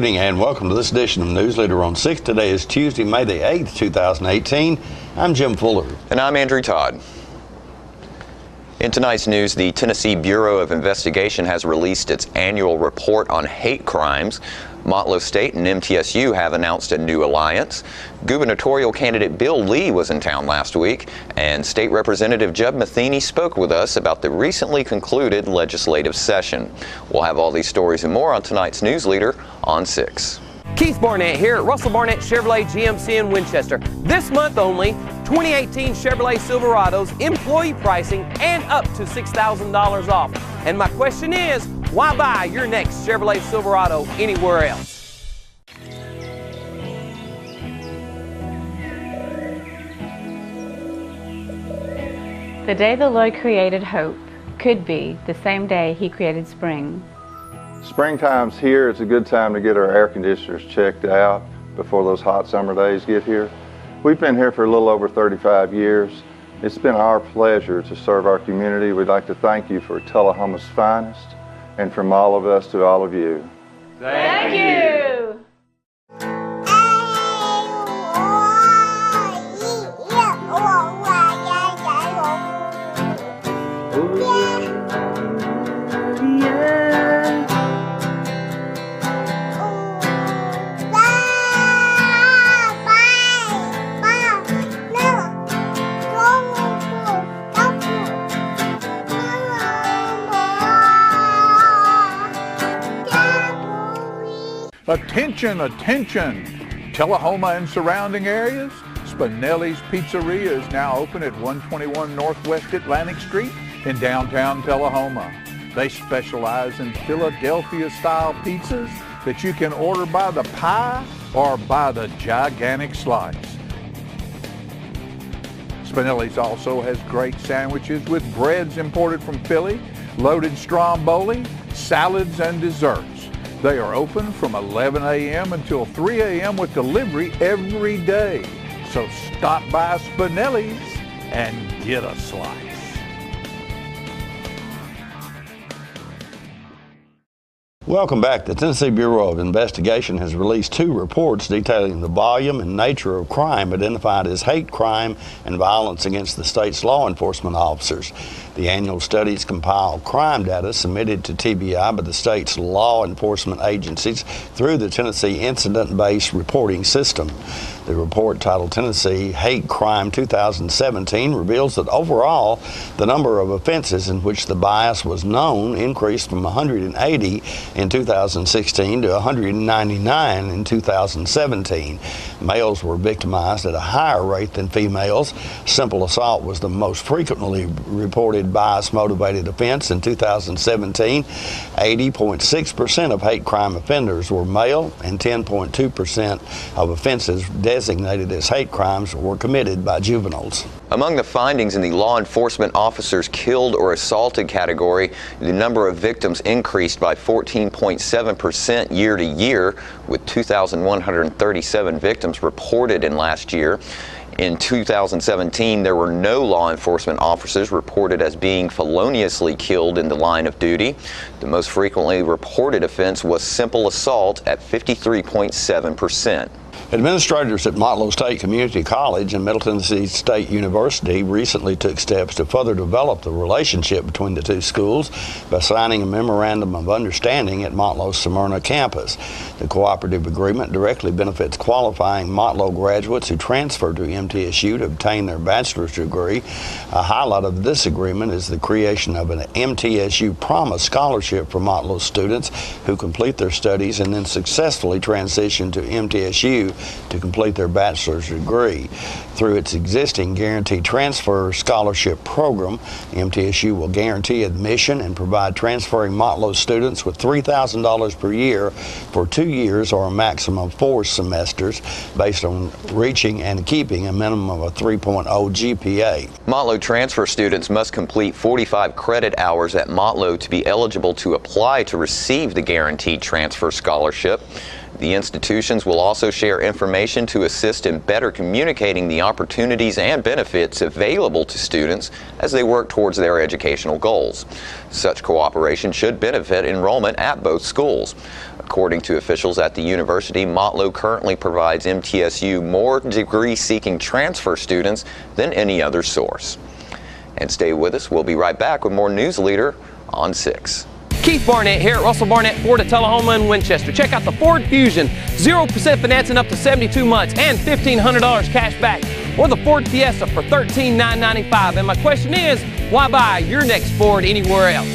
evening and welcome to this edition of Newsleader on 6. Today is Tuesday, May the 8th, 2018. I'm Jim Fuller. And I'm Andrew Todd. In tonight's news, the Tennessee Bureau of Investigation has released its annual report on hate crimes. Motlow State and MTSU have announced a new alliance. Gubernatorial candidate Bill Lee was in town last week, and State Representative Jeb Matheny spoke with us about the recently concluded legislative session. We'll have all these stories and more on tonight's Newsleader on 6. Keith Barnett here at Russell Barnett Chevrolet GMC in Winchester. This month only, 2018 Chevrolet Silverados, employee pricing, and up to $6,000 off. And my question is, why buy your next Chevrolet Silverado anywhere else? The day the Lord created hope could be the same day He created spring. Springtime's here. It's a good time to get our air conditioners checked out before those hot summer days get here. We've been here for a little over 35 years. It's been our pleasure to serve our community. We'd like to thank you for Tullahoma's finest, and from all of us to all of you. Thank you! Attention, attention! Tullahoma and surrounding areas? Spinelli's Pizzeria is now open at 121 Northwest Atlantic Street in downtown Tullahoma. They specialize in Philadelphia-style pizzas that you can order by the pie or by the gigantic slice. Spinelli's also has great sandwiches with breads imported from Philly, loaded stromboli, salads, and desserts. They are open from 11 a.m. until 3 a.m. with delivery every day. So stop by Spinelli's and get a slice. Welcome back. The Tennessee Bureau of Investigation has released 2 reports detailing the volume and nature of crime identified as hate crime and violence against the state's law enforcement officers. The annual studies compile crime data submitted to TBI by the state's law enforcement agencies through the Tennessee Incident-Based Reporting System. The report, titled Tennessee Hate Crime 2017, reveals that overall the number of offenses in which the bias was known increased from 180 in 2016 to 199 in 2017. Males were victimized at a higher rate than females. Simple assault was the most frequently reported bias-motivated offense in 2017. 80.6% of hate crime offenders were male, and 10.2% of offenses designated as hate crimes were committed by juveniles. Among the findings in the law enforcement officers killed or assaulted category, the number of victims increased by 14.7% year to year, with 2,137 victims reported in last year. In 2017, there were no law enforcement officers reported as being feloniously killed in the line of duty. The most frequently reported offense was simple assault at 53.7%. Administrators at Motlow State Community College and Middle Tennessee State University recently took steps to further develop the relationship between the two schools by signing a memorandum of understanding at Motlow's Smyrna campus. The cooperative agreement directly benefits qualifying Motlow graduates who transfer to MTSU to obtain their bachelor's degree. A highlight of this agreement is the creation of an MTSU Promise Scholarship for Motlow students who complete their studies and then successfully transition to MTSU to complete their bachelor's degree. Through its existing Guaranteed Transfer Scholarship Program, MTSU will guarantee admission and provide transferring Motlow students with $3,000 per year for 2 years or a maximum of 4 semesters based on reaching and keeping a minimum of a 3.0 GPA. Motlow transfer students must complete 45 credit hours at Motlow to be eligible to apply to receive the Guaranteed Transfer Scholarship. The institutions will also share information to assist in better communicating the opportunities and benefits available to students as they work towards their educational goals. Such cooperation should benefit enrollment at both schools. According to officials at the university, Motlow currently provides MTSU more degree-seeking transfer students than any other source. And stay with us. We'll be right back with more Newsleader on 6. Keith Barnett here at Russell Barnett Ford of Tullahoma and Winchester. Check out the Ford Fusion, 0% financing up to 72 months and $1,500 cash back. Or the Ford Fiesta for $13,995. And my question is, why buy your next Ford anywhere else?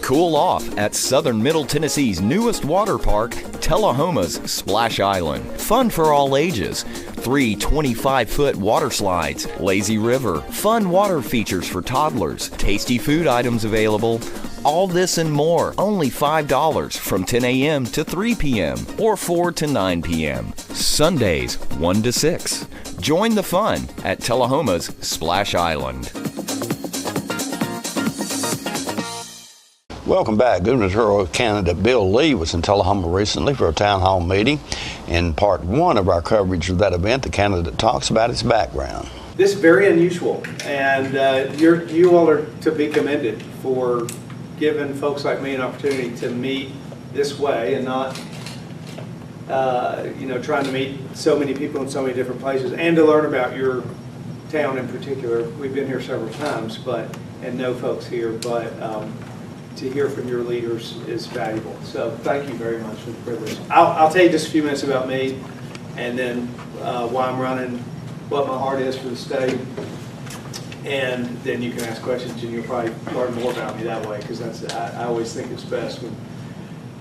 Cool off at Southern Middle Tennessee's newest water park, Tullahoma's Splash Island. Fun for all ages. 3 25-foot water slides, lazy river, fun water features for toddlers, tasty food items available. All this and more, only $5 from 10 a.m. to 3 p.m. or 4 to 9 p.m. Sundays 1 to 6. Join the fun at Tullahoma's Splash Island. Welcome back. Gubernatorial candidate Bill Lee was in Tullahoma recently for a town hall meeting. In part 1 of our coverage of that event, the candidate talks about his background. This is very unusual, and you all are to be commended for giving folks like me an opportunity to meet this way and not, trying to meet so many people in so many different places, and to learn about your town in particular. We've been here several times, and know folks here, but to hear from your leaders is valuable. So thank you very much for the privilege. I'll tell you just a few minutes about me, and then why I'm running, what my heart is for the state, and then you can ask questions and you'll probably learn more about me that way, because I always think it's best when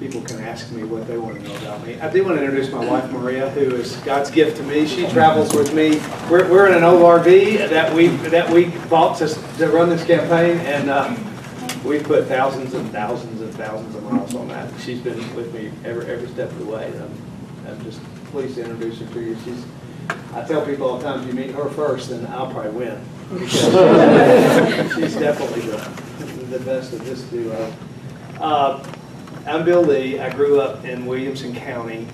people can ask me what they want to know about me. I do want to introduce my wife, Maria, who is God's gift to me. She travels with me. We're in an old RV that we bought to run this campaign, and we've put thousands and thousands and thousands of miles on that. She's been with me every step of the way. And I'm just pleased to introduce her to you. I tell people all the time, if you meet her first, then I'll probably win. Because she's definitely the best of this duo. I'm Bill Lee. I grew up in Williamson County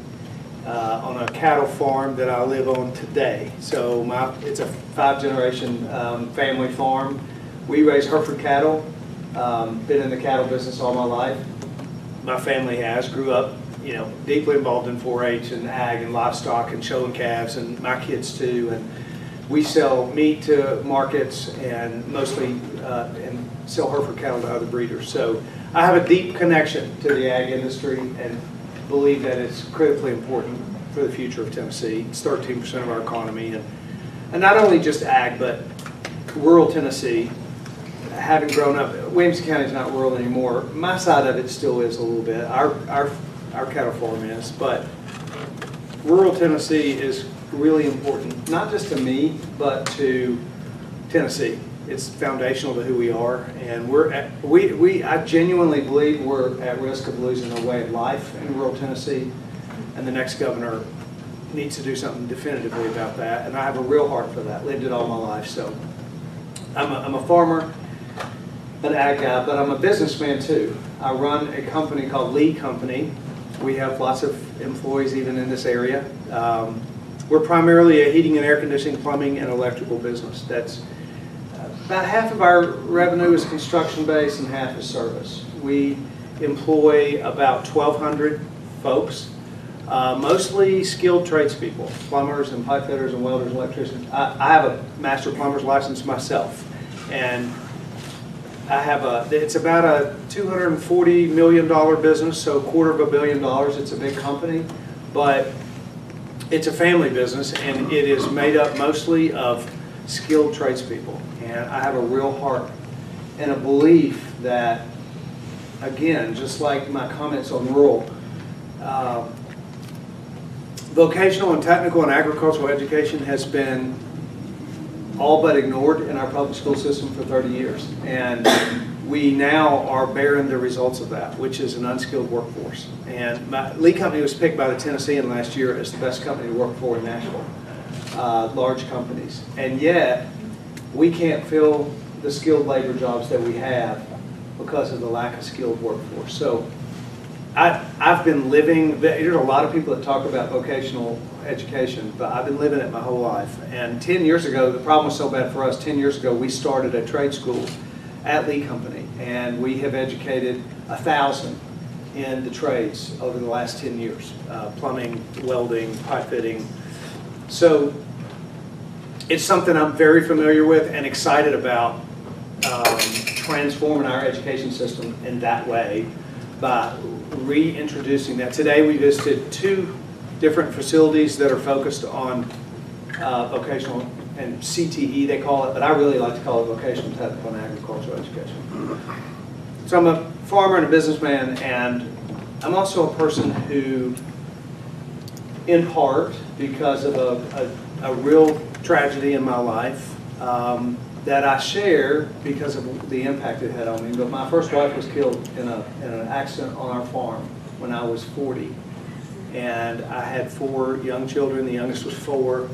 on a cattle farm that I live on today. So it's a 5-generation family farm. We raise Hereford cattle. Been in the cattle business all my life. My family has. Grew up, deeply involved in 4-H and ag and livestock and showing calves, and my kids too. And we sell meat to markets and mostly and sell Hereford cattle to other breeders. So I have a deep connection to the ag industry and believe that it's critically important for the future of Tennessee. It's 13% of our economy, and not only just ag, but rural Tennessee. Having grown up, Williamson County is not rural anymore. My side of it still is a little bit. Our cattle farm is, but rural Tennessee is really important, not just to me, but to Tennessee. It's foundational to who we are, and I genuinely believe we're at risk of losing our way of life in rural Tennessee, and the next governor needs to do something definitively about that, and I have a real heart for that. Lived it all my life, so I'm a farmer, an ag guy, but I'm a businessman too. I run a company called Lee Company. We have lots of employees even in this area. We're primarily a heating and air conditioning, plumbing, and electrical business. That's about half of our revenue is construction-based and half is service. We employ about 1,200 folks, mostly skilled tradespeople, plumbers and pipe fitters and welders and electricians. I have a master plumber's license myself, and it's about a $240 million business, so $250 million. It's a big company, but it's a family business, and it is made up mostly of skilled tradespeople. And I have a real heart and a belief that, again, just like my comments on rural, vocational and technical and agricultural education has been all but ignored in our public school system for 30 years. And we now are bearing the results of that, which is an unskilled workforce. And Lee Company was picked by the Tennessean last year as the best company to work for in Nashville, large companies. And yet, we can't fill the skilled labor jobs that we have because of the lack of skilled workforce. So I've been living, there's a lot of people that talk about vocational education, but I've been living it my whole life. And 10 years ago, the problem was so bad for us, 10 years ago, we started a trade school at Lee Company, and we have educated 1,000 in the trades over the last 10 years, plumbing, welding, pipe fitting. So it's something I'm very familiar with and excited about, transforming our education system in that way by reintroducing that. Today we visited 2 different facilities that are focused on vocational and CTE they call it, but I really like to call it vocational technical and agricultural education. So I'm a farmer and a businessman, and I'm also a person who, in part, because of a real tragedy in my life, that I share because of the impact it had on me. But my first wife was killed in an accident on our farm when I was 40. And I had 4 young children. The youngest was 4.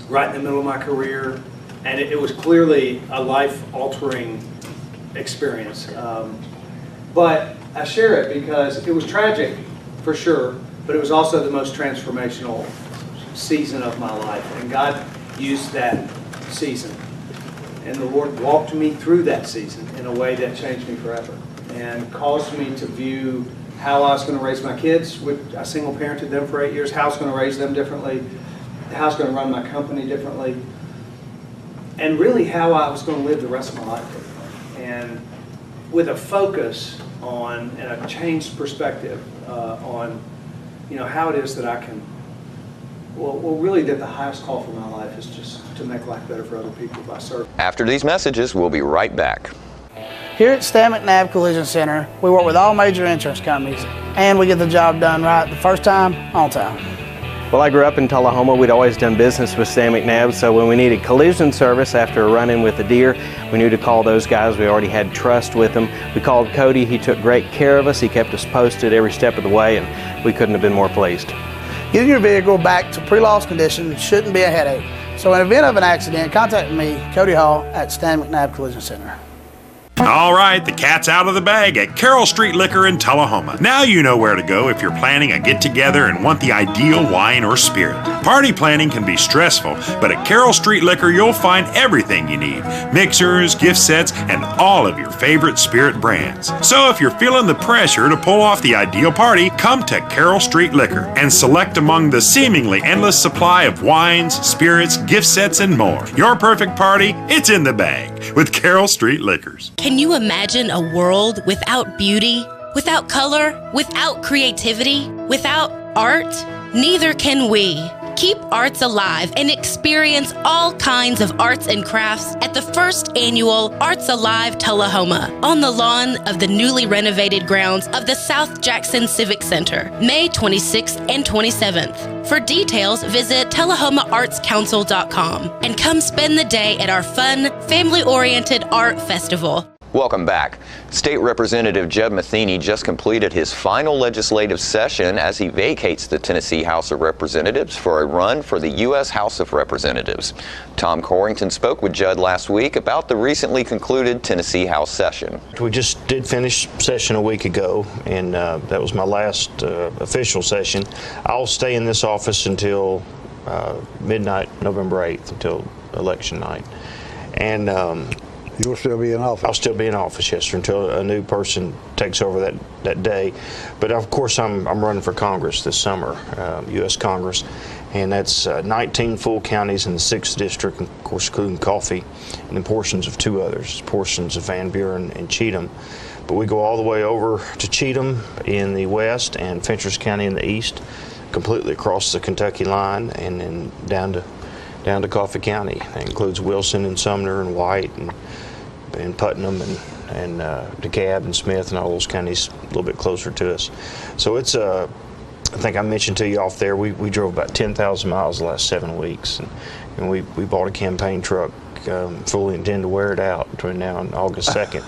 Right in the middle of my career. And it was clearly a life-altering experience. But I share it because it was tragic, for sure, but it was also the most transformational season of my life. And God used that season. And the Lord walked me through that season in a way that changed me forever and caused me to view how I was going to raise my kids. I single parented them for 8 years, how I was going to raise them differently, how I was going to run my company differently, and really how I was going to live the rest of my life differently. And with a focus on, and a changed perspective on, how it is that I can, well, really that the highest call for my life is just to make life better for other people by serving. After these messages, we'll be right back. Here at Stan McNabb Collision Center, we work with all major insurance companies, and we get the job done right the first time, on time. Well, I grew up in Tullahoma. We'd always done business with Stan McNabb, so when we needed collision service after a run-in with a deer, we knew to call those guys. We already had trust with them. We called Cody. He took great care of us. He kept us posted every step of the way, and we couldn't have been more pleased. Getting your vehicle back to pre-loss condition shouldn't be a headache. So in event of an accident, contact me, Cody Hall, at Stan McNabb Collision Center. All right, the cat's out of the bag at Carroll Street Liquor in Tullahoma. Now you know where to go if you're planning a get-together and want the ideal wine or spirit. Party planning can be stressful, but at Carroll Street Liquor you'll find everything you need. Mixers, gift sets, and all of your favorite spirit brands. So if you're feeling the pressure to pull off the ideal party, come to Carroll Street Liquor and select among the seemingly endless supply of wines, spirits, gift sets, and more. Your perfect party, it's in the bag with Carroll Street Liquors. Can you imagine a world without beauty, without color, without creativity, without art? Neither can we. Keep arts alive and experience all kinds of arts and crafts at the first annual Arts Alive Tullahoma on the lawn of the newly renovated grounds of the South Jackson Civic Center, May 26th and 27th. For details, visit TullahomaArtsCouncil.com and come spend the day at our fun, family-oriented art festival. Welcome back. State Representative Jeb Matheny just completed his final legislative session as he vacates the Tennessee House of Representatives for a run for the U.S. House of Representatives. Tom Corrington spoke with Judd last week about the recently concluded Tennessee House session. We just did finish session a week ago, and that was my last official session. I'll stay in this office until midnight, November 8th, until election night. And you'll still be in office? I'll still be in office, yes, sir, until a new person takes over that day. But of course, I'm running for Congress this summer, U.S. Congress, and that's 19 full counties in the 6th district, and of course, including Coffee, and then portions of 2 others, portions of Van Buren and Cheatham. But we go all the way over to Cheatham in the west and Fentress County in the east, completely across the Kentucky line, and then down to Coffee County. That includes Wilson and Sumner and White and Putnam and DeKalb and Smith and all those counties a little bit closer to us. So it's I think I mentioned to you off there, we drove about 10,000 miles the last 7 weeks, and we bought a campaign truck. Fully intend to wear it out between now and August 2nd.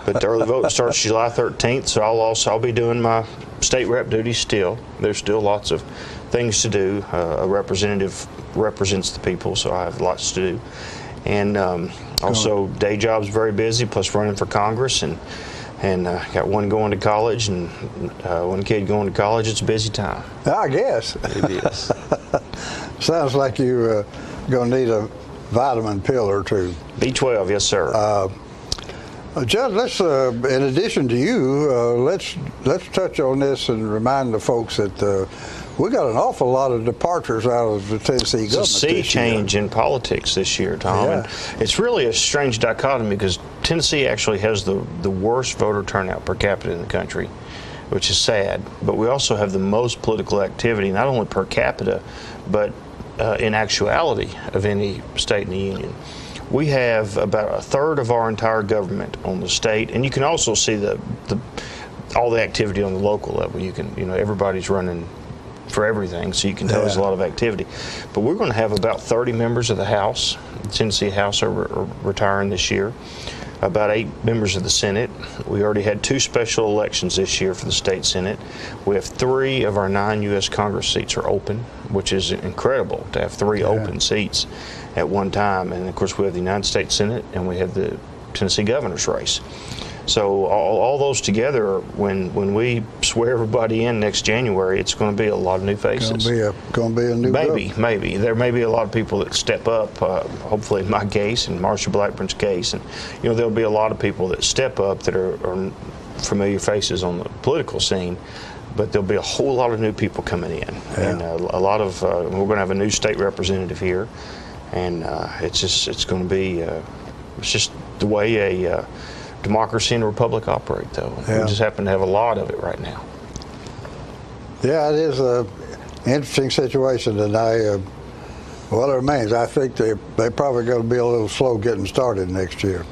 But the early vote starts July 13th, so I'll be doing my state rep duties still. There's still lots of things to do. A representative represents the people, so I have lots to do. And also day job's very busy, plus running for Congress, and got one going to college and one kid going to college. It's a busy time. I guess. It is. Sounds like you're going to need a vitamin pill or 2. B12, yes, sir. Judd, let's, in addition to you, let's touch on this and remind the folks that we got an awful lot of departures out of the Tennessee government. It's a sea change in politics this year, Tom. Yeah. And it's really a strange dichotomy because Tennessee actually has the worst voter turnout per capita in the country, which is sad. But we also have the most political activity, not only per capita, but in actuality of any state in the union. We have about a third of our entire government on the state, and you can also see all the activity on the local level. Everybody's running for everything, so you can tell there's a lot of activity. But we're going to have about 30 members of the House. The Tennessee House are retiring this year. About 8 members of the Senate. We already had 2 special elections this year for the state Senate. We have 3 of our 9 U.S. Congress seats are open, which is incredible to have 3 open seats at one time. And of course we have the United States Senate and we have the Tennessee governor's race. So all those together, when we swear everybody in next January, it's going to be a lot of new faces. Going to be a new Maybe. There may be a lot of people that step up, hopefully in my case and Marsha Blackburn's case. And, there'll be a lot of people that step up that are familiar faces on the political scene. But there'll be a whole lot of new people coming in. Yeah. And a lot of, we're going to have a new state representative here. And it's going to be, it's just the way a democracy and a republic operate, though. Yeah. We just happen to have a lot of it right now. Yeah, it is an interesting situation, and it remains. I think they're probably going to be a little slow getting started next year.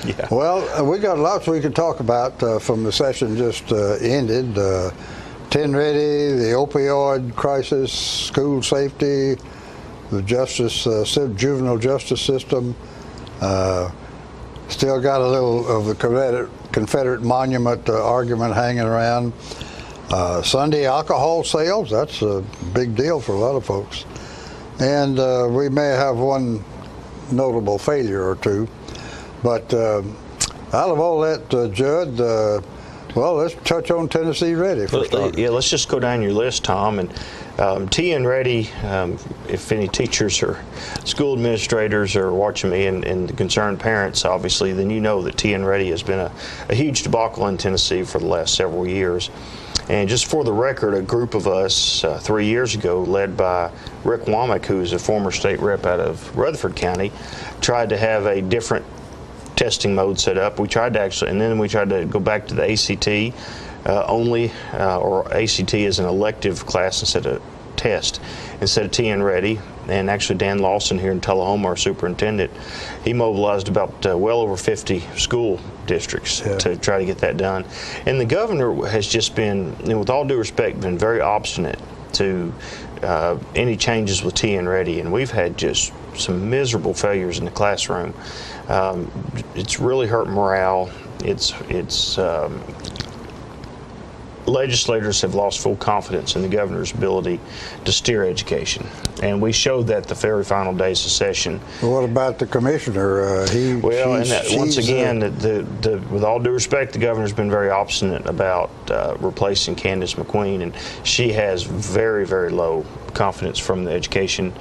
Yeah. Well, we got lots we could talk about from the session just ended. 10 Ready, the opioid crisis, school safety, the juvenile justice system. Still got a little of the Confederate monument argument hanging around. Sunday alcohol sales, that's a big deal for a lot of folks. And we may have one notable failure or two. But out of all that, Judd, let's touch on Tennessee Ready for starters. Yeah, let's just go down your list, Tom. And TN Ready, if any teachers or school administrators are watching me and concerned parents, obviously, then you know that TN Ready has been a huge debacle in Tennessee for the last several years. And just for the record, a group of us 3 years ago, led by Rick Womack, who's a former state rep out of Rutherford County, tried to have a different testing mode set up. We tried to go back to the ACT only, or ACT as an elective class instead of test, instead of TN Ready. And actually Dan Lawson here in Tullahoma, our superintendent, he mobilized about well over 50 school districts to try to get that done. And the governor has just been, with all due respect, been very obstinate to any changes with TN Ready. And we've had just some miserable failures in the classroom. It's really hurt morale. Legislators have lost full confidence in the governor's ability to steer education, and we showed that the very final days of session. Well, what about the commissioner? Once again, with all due respect, the governor's been very obstinate about replacing Candace McQueen, and she has very, very low confidence from the education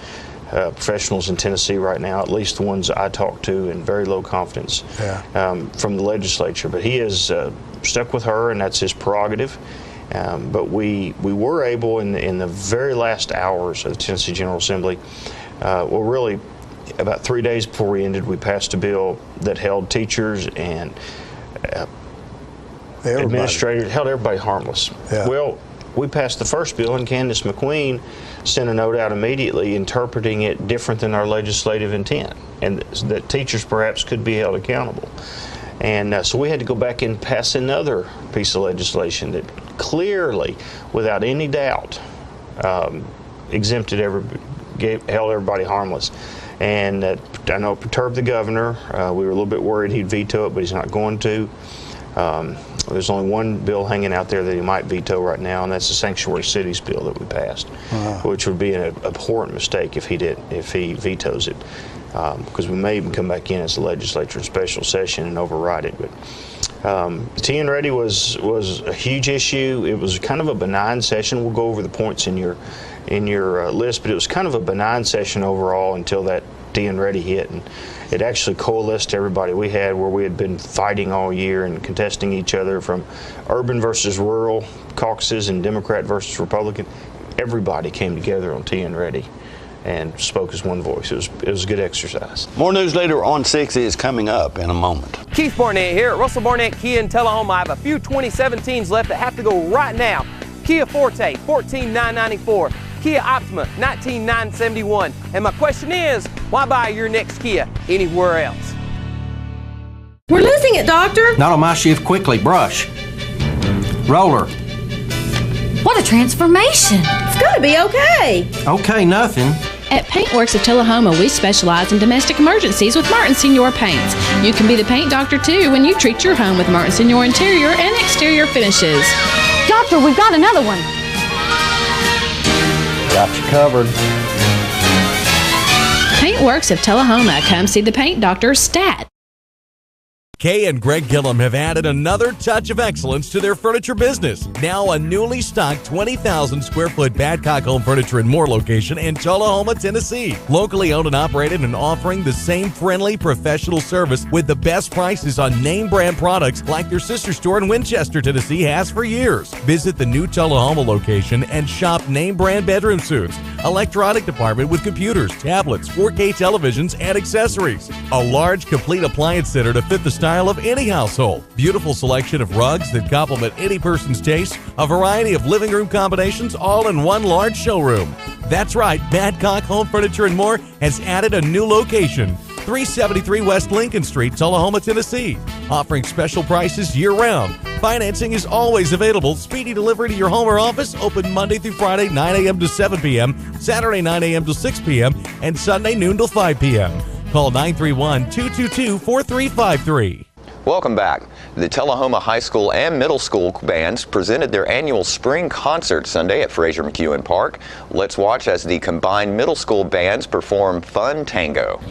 professionals in Tennessee right now, at least the ones I talk to, and very low confidence from the legislature. But he is stuck with her, and that's his prerogative. But we were able in the very last hours of the Tennessee General Assembly, really about 3 days before we ended, we passed a bill that held teachers and administrators, held everybody harmless. Yeah. Well, we passed the first bill, and Candace McQueen sent a note out immediately interpreting it different than our legislative intent, and that teachers perhaps could be held accountable. And so we had to go back and pass another piece of legislation that clearly, without any doubt, held everybody harmless. And I know it perturbed the governor. We were a little bit worried he'd veto it, but he's not going to. There's only one bill hanging out there that he might veto right now, and that's the Sanctuary Cities bill that we passed, which would be an abhorrent mistake if he vetoes it, because we may even come back in as a legislature in special session and override it. But Tea and Ready was a huge issue. It was kind of a benign session. We'll go over the points in your list, but it was kind of a benign session overall until that Tea and Ready hit, and it actually coalesced everybody we had where we had been fighting all year and contesting each other, from urban versus rural caucuses and Democrat versus Republican. Everybody came together on Tea and Ready and spoke as one voice. It was a good exercise. More Newsleader on 6 is coming up in a moment. Keith Barnett here at Russell Barnett Kia in Tullahoma. I have a few 2017s left that have to go right now. Kia Forte, $14,994. Kia Optima, $19,971. And my question is, why buy your next Kia anywhere else? We're losing it, Doctor. Not on my shift. Quickly, brush. Roller. What a transformation. It's gotta be okay. Okay, nothing. At Paintworks of Tullahoma, we specialize in domestic emergencies with Martin Senior Paints. You can be the paint doctor too when you treat your home with Martin Senior interior and exterior finishes. Doctor, we've got another one. Got you covered. Paintworks of Tullahoma. Come see the paint doctor, Stat. Kay and Greg Gillum have added another touch of excellence to their furniture business. Now a newly stocked 20,000 square foot Badcock Home Furniture and More location in Tullahoma, Tennessee. Locally owned and operated and offering the same friendly professional service with the best prices on name brand products like their sister store in Winchester, Tennessee has for years. Visit the new Tullahoma location and shop name brand bedroom suites, electronic department with computers, tablets, 4K televisions, and accessories. A large complete appliance center to fit the style of any household. Beautiful selection of rugs that complement any person's taste. A variety of living room combinations all in one large showroom. That's right, Badcock Home Furniture and More has added a new location. 373 West Lincoln Street, Tullahoma, Tennessee. Offering special prices year-round. Financing is always available. Speedy delivery to your home or office. Open Monday through Friday, 9 a.m. to 7 p.m., Saturday, 9 a.m. to 6 p.m., and Sunday, noon to 5 p.m. Call 931-222-4353. Welcome back. The Tullahoma High School and Middle School bands presented their annual spring concert Sunday at Fraser McEwen Park. Let's watch as the combined middle school bands perform Fun Tango.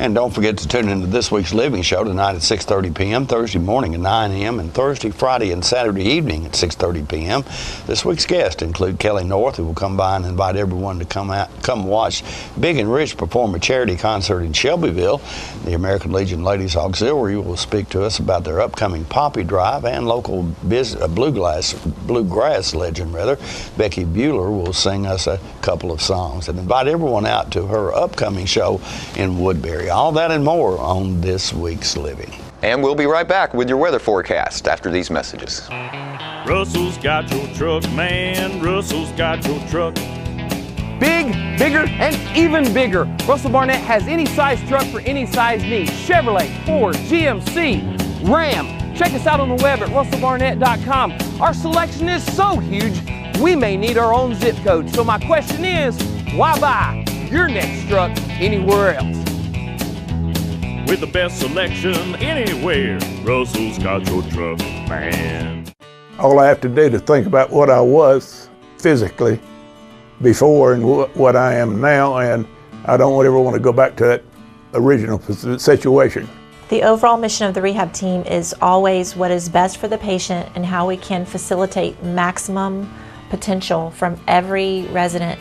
And don't forget to tune into this week's Living Show tonight at 6:30 p.m., Thursday morning at 9 a.m., and Thursday, Friday, and Saturday evening at 6:30 p.m. This week's guests include Kelly North, who will come by and invite everyone to come watch Big and Rich perform a charity concert in Shelbyville. The American Legion Ladies Auxiliary will speak to us about their upcoming Poppy Drive, and local bluegrass legend, Becky Bueller, will sing us a couple of songs and invite everyone out to her upcoming show in Woodbury. All that and more on this week's Living. And we'll be right back with your weather forecast after these messages. Russell's got your truck, man. Russell's got your truck. Big, bigger, and even bigger. Russell Barnett has any size truck for any size need. Chevrolet, Ford, GMC, Ram. Check us out on the web at russellbarnett.com. Our selection is so huge, we may need our own zip code. So my question is, why buy your next truck anywhere else? With the best selection anywhere, Russell's got your truck, man. All I have to do to think about what I was physically before and what I am now, and I don't ever want to go back to that original situation. The overall mission of the rehab team is always what is best for the patient and how we can facilitate maximum potential from every resident.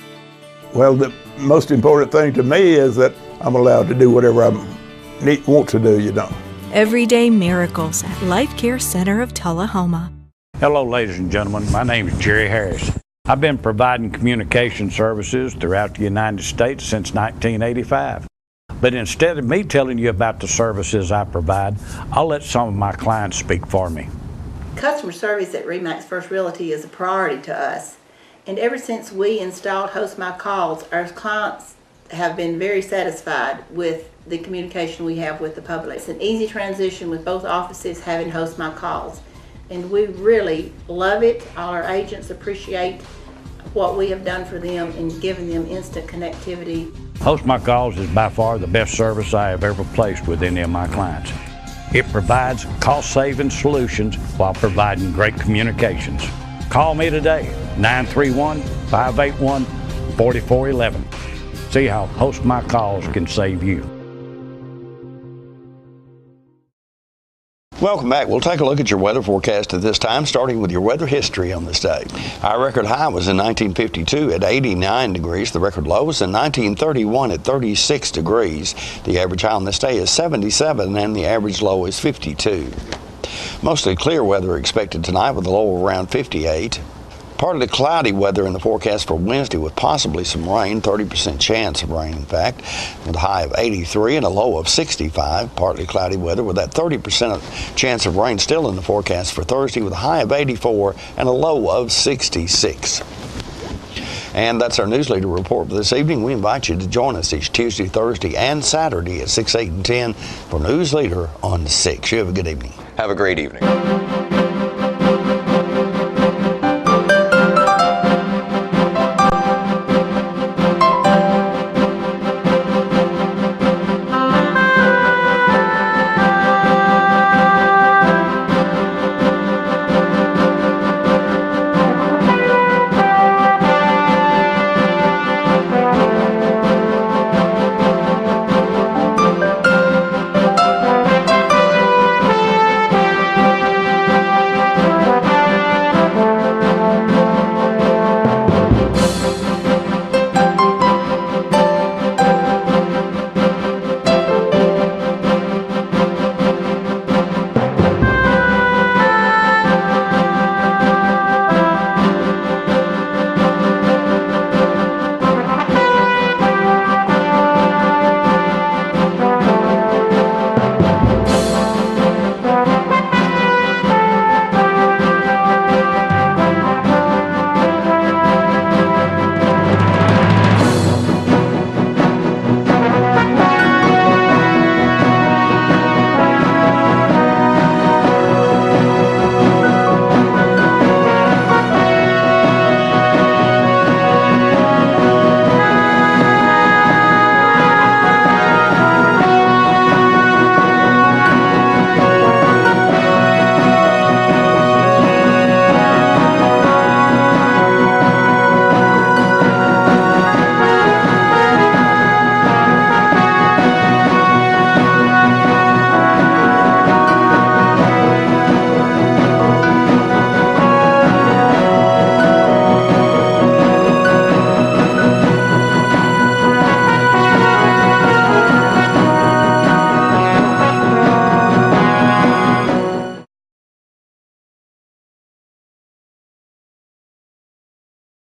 Well, the most important thing to me is that I'm allowed to do whatever I want to do, Everyday miracles at Life Care Center of Tullahoma. Hello, ladies and gentlemen. My name is Jerry Harris. I've been providing communication services throughout the United States since 1985. But instead of me telling you about the services I provide, I'll let some of my clients speak for me. Customer service at RE/MAX First Realty is a priority to us. And ever since we installed Host My Calls, our clients have been very satisfied with the communication we have with the public. It's an easy transition with both offices having Host My Calls. And we really love it. All our agents appreciate what we have done for them and giving them instant connectivity. Host My Calls is by far the best service I have ever placed with any of my clients. It provides cost-saving solutions while providing great communications. Call me today, 931-581-4411. See how Host My Calls can save you. Welcome back. We'll take a look at your weather forecast at this time, starting with your weather history on this day. Our record high was in 1952 at 89 degrees. The record low was in 1931 at 36 degrees. The average high on this day is 77 and the average low is 52. Mostly clear weather expected tonight with a low around 58. Partly cloudy weather in the forecast for Wednesday with possibly some rain, 30% chance of rain in fact, with a high of 83 and a low of 65. Partly cloudy weather with that 30% chance of rain still in the forecast for Thursday with a high of 84 and a low of 66. And that's our Newsleader report for this evening. We invite you to join us each Tuesday, Thursday, and Saturday at 6, 8, and 10 for Newsleader on 6. You have a good evening. Have a great evening.